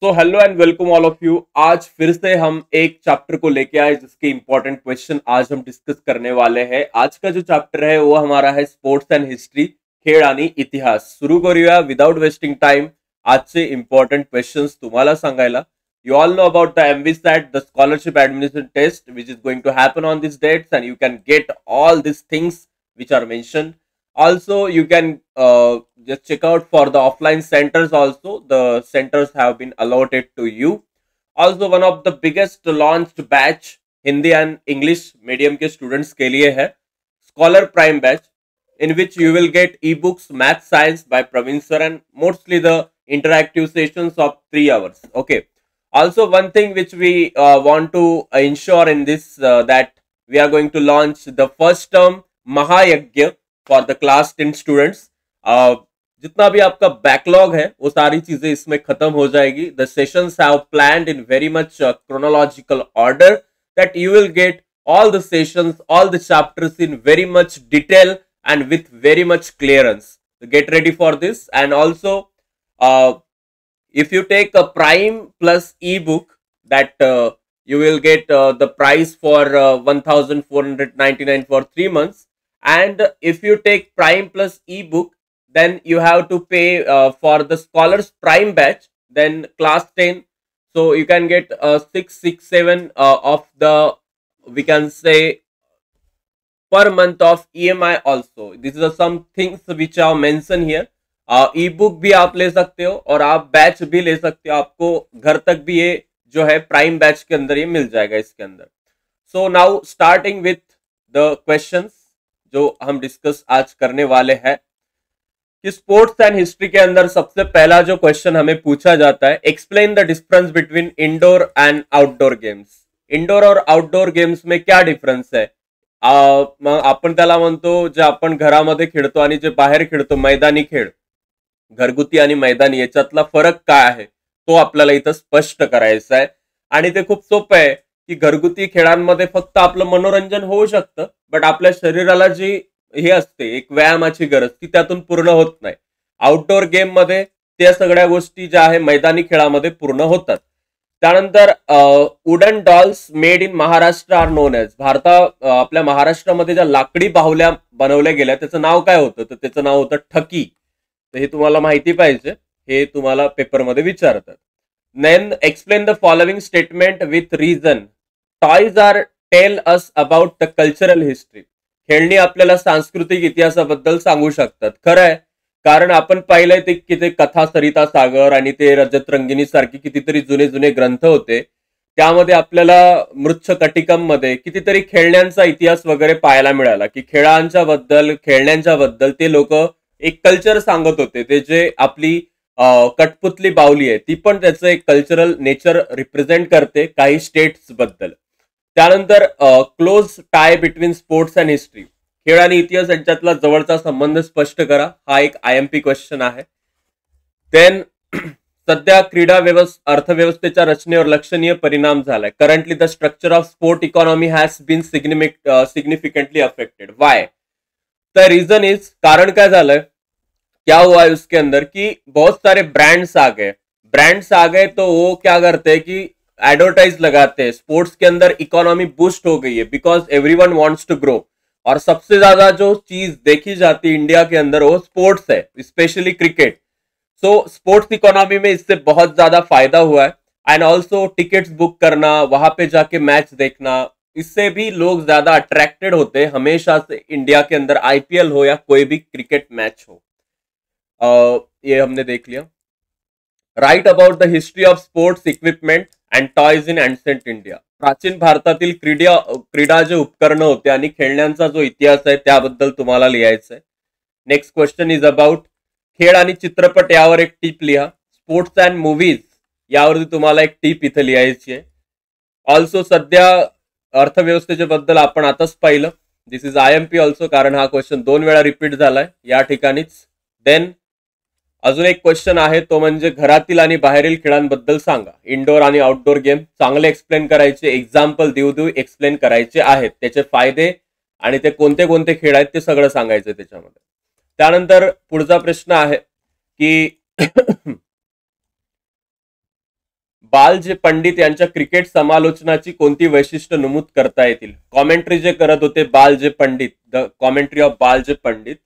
So hello end welcome all of you. आज फिर से हम एक चैप्टर को लेके आए जिसके इंपॉर्टेंट क्वेश्चन आज हम डिस्कस करने वाले हैं। आज का जो चैप्टर है वो हमारा है स्पोर्ट्स एंड हिस्ट्री, खेळ आणि इतिहास। सुरू करूया विदाउट वेस्टिंग टाइम आजचे इंपॉर्टंट क्वेश्चंस तुम्हाला सांगायला। You all know about the MVSAT, the scholarship admission test which is going to happen on this dates and you can get all this things which are mentioned. Also you can just check out for the offline centers also. The centers have been allotted to you. Also one of the biggest launched batch Hindi and English medium K students के लिए है Scholar Prime batch, in which you will get ebooks math science by Praveen sir and mostly the interactive sessions of 3 hours. Okay, also one thing which we want to ensure in this that we are going to launch the first term महायज्ञ for the class 10 students. जितना भी आपका backlog है वो सारी चीजें इसमें खत्म हो जाएगी। The sessions have planned in very much chronological order that you will get all the sessions, all the chapters in very much detail and with very much clearance. So get ready for this. And also if you take a prime plus ebook, that you will get the price for 1499 for 3 months. And if you take prime plus ebook, then you have to pay for the scholars prime batch, then class 10. So you can get 667 of the, we can say, per month of EMI also. These are some things which are mentioned here. ebook भी आप ले सकते हो और आप batch भी ले सकते हो। आपको घर तक भी ये जो है प्राइम बैच के अंदर ये मिल जाएगा इसके अंदर। So now starting with the questions जो हम डिस्कस आज करने वाले हैं कि स्पोर्ट्स एंड हिस्ट्री के अंदर सबसे पहला जो क्वेश्चन हमें पूछा जाता है, explain the difference between indoor and outdoor games. Indoor और आउटडोर गेम्स में क्या डिफरन्स आहे? मग आपण त्याला म्हणतो जे आपण घरामध्ये खेळतो आणि जे बाहेर खेळतो मैदानी खेळ, घरगुती आणि मैदानी, याच्यातला फरक काय आहे तो आपल्याला इथं स्पष्ट करायचा आहे। आणि ते खूप सोपं आहे की घरगुती खेळांमध्ये फक्त आपलं मनोरंजन होऊ शकतं, बट आपल्या शरीराला जी हे असते एक व्यायामाची गरज ती त्यातून पूर्ण होत नाही। आउटडोर गेम मध्ये त्या सगळ्या गोष्टी ज्या आहे मैदानी खेळामध्ये पूर्ण होतात। त्यानंतर wooden dolls made in Maharashtra are known as, आपल्या महाराष्ट्रामध्ये ज्या लाकडी बाहुल्या बनवल्या गेल्या त्याचं नाव काय होतं? तर त्याचं नाव होतं ठकी। तर हे तुम्हाला माहिती पाहिजे, हे तुम्हाला पेपरमध्ये विचारतात। Then explain the following statement with reason. Toys are tell us about the cultural history. खेळणी आपल्याला सांस्कृतिक इतिहासाबद्दल सांगू शकतात। खरं आहे, कारण आपण पाहिलंय ते की ते कथा सरिता सागर आणि ते रजत रंगिणी सारखी कितीतरी जुने जुने ग्रंथ होते, त्यामध्ये आपल्याला मृच्छकटिकम मध्ये कितीतरी खेळण्यांचा इतिहास वगैरे पाहायला मिळाला की खेळण्यांच्या बद्दल ते लोक एक कल्चर सांगत होते। ते जे आपली कठपुतली बाहुली आहे ती पण त्याचं एक कल्चरल नेचर रिप्रेझेंट करते काही स्टेट्स बद्दल। त्यानंतर close tie between sports and history, खेळ आणि इतिहास यांच्यातला जवळचा संबंध स्पष्ट करा। हा एक IMP क्वेश्चन आहे। देन सध्या अर्थव्यवस्थेच्या रचनेवर लक्षणीय परिणाम झालाय। Currently the structure of sport economy has been significantly affected. Why? The reason is, कारण काय झालंय, क्या हुआ है उसके अंदर कि बहुत सारे ब्रांड्स आ गए तो वो क्या करते हैं कि एडवर्टाइज लगाते हैं। स्पोर्ट्स के अंदर इकोनॉमी बूस्ट हो गई है because everyone wants to grow, और सबसे ज्यादा जो चीज देखी जाती है इंडिया के अंदर वो स्पोर्ट्स है, specially cricket. So sports economy में इससे बहुत ज्यादा फायदा हुआ है। एंड ऑल्सो टिकट्स बुक करना, वहां पे जाके मैच देखना, इससे भी लोग ज्यादा अट्रैक्टेड होते हैं हमेशा से इंडिया के अंदर, IPL हो या कोई भी क्रिकेट मैच हो। ये हमने देख लिया। Right about the history of sports equipment and toys in ancient India. प्राचीन भारतातील क्रीडा जे उपकरणं होते आणि खेळण्यांचा जो इतिहास आहे त्याबद्दल तुम्हाला लिहायचं आहे। नेक्स्ट क्वेश्चन इज अबाउट खेळ आणि चित्रपट, यावर एक टीप लिहा। स्पोर्ट्स अँड मूवीज यावरती तुम्हाला एक टीप इथे लिहायची आहे। ऑल्सो सध्या अर्थव्यवस्थेच्या बद्दल आपण आताच पाहिलं। दिस इज IMP ऑल्सो, कारण हा क्वेश्चन 2 वेळा रिपीट झालाय या ठिकाणीच। देन अजून एक क्वेश्चन आहे तो म्हणजे घरातील आणि बाहेरील खेळांबद्दल सांगा। इंडोर आणि आउटडोर गेम चांगले एक्सप्लेन करायचे, एक्झाम्पल देऊ एक्सप्लेन करायचे आहेत, त्याचे फायदे आणि ते कोणते कोणते खेळ आहेत ते सगळं सांगायचं त्याच्यामध्ये। त्यानंतर पुढचा प्रश्न आहे की बालजे पंडित यांच्या क्रिकेट समालोचनाची कोणती वैशिष्ट्य नमूद करता येतील? कॉमेंट्री जे करत होते Balaje Pandit, the commentary of Balaje Pandit,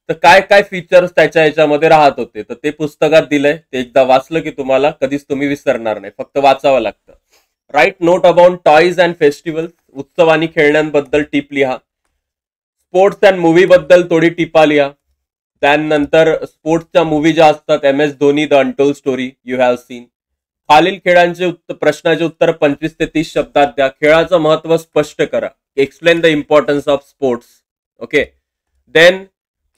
तर काय काय फीचर्स त्याच्या याच्यामध्ये राहत होते, तर ते पुस्तकात दिलंय. ते एकदा वाचलं की तुम्हाला कधीच तुम्ही विसरणार नाही, फक्त वाचावं लागतं. Write note about toys and festivals, उत्सव आणि खेळण्यांबद्दल टिप लिहा. स्पोर्ट्स अँड मूवी बद्दल थोडी टिपा लिहा. त्यानंतर स्पोर्ट्सच्या मूवी ज्या असतात, MS Dhoni the untold story you have seen. खालील खेळांचे प्रश्नाचे उत्तर 25 ते 30 शब्दात द्या. खेळाचं महत्व स्पष्ट करा. Explain the importance of sports. Okay. Then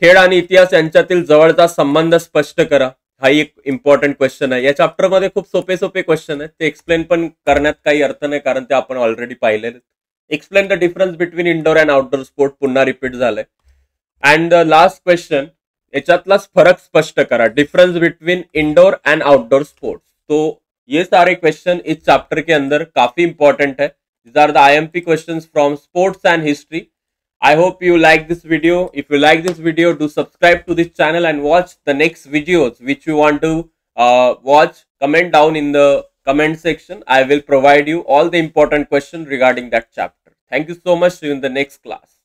खेळ आणि इतिहास यांच्यातील जवळचा संबंध स्पष्ट करा. हा एक इम्पॉर्टंट क्वेश्चन आहे. या चॅप्टरमध्ये खूप सोपे सोपे क्वेश्चन आहेत. ते एक्सप्लेन पण करण्यात काही अर्थ नाही, कारण ते आपण ऑलरेडी पाहिलेले. Explain the difference between indoor and outdoor sport, पुन्हा रिपीट झालंय. अँड द लास्ट क्वेश्चन, याच्यातलाच फरक स्पष्ट करा. Difference between indoor and outdoor sports. तो ये सारे क्वेश्चन इस चैप्टर के अंदर काफी इंपॉर्टेंट है. These are the IMP questions from sports and history. I hope you like this video. If you like this video, do subscribe to this channel and watch the next videos which you want to watch. Comment down in the comment section. I will provide you all the important questions regarding that chapter. Thank you so much. See you in the next class.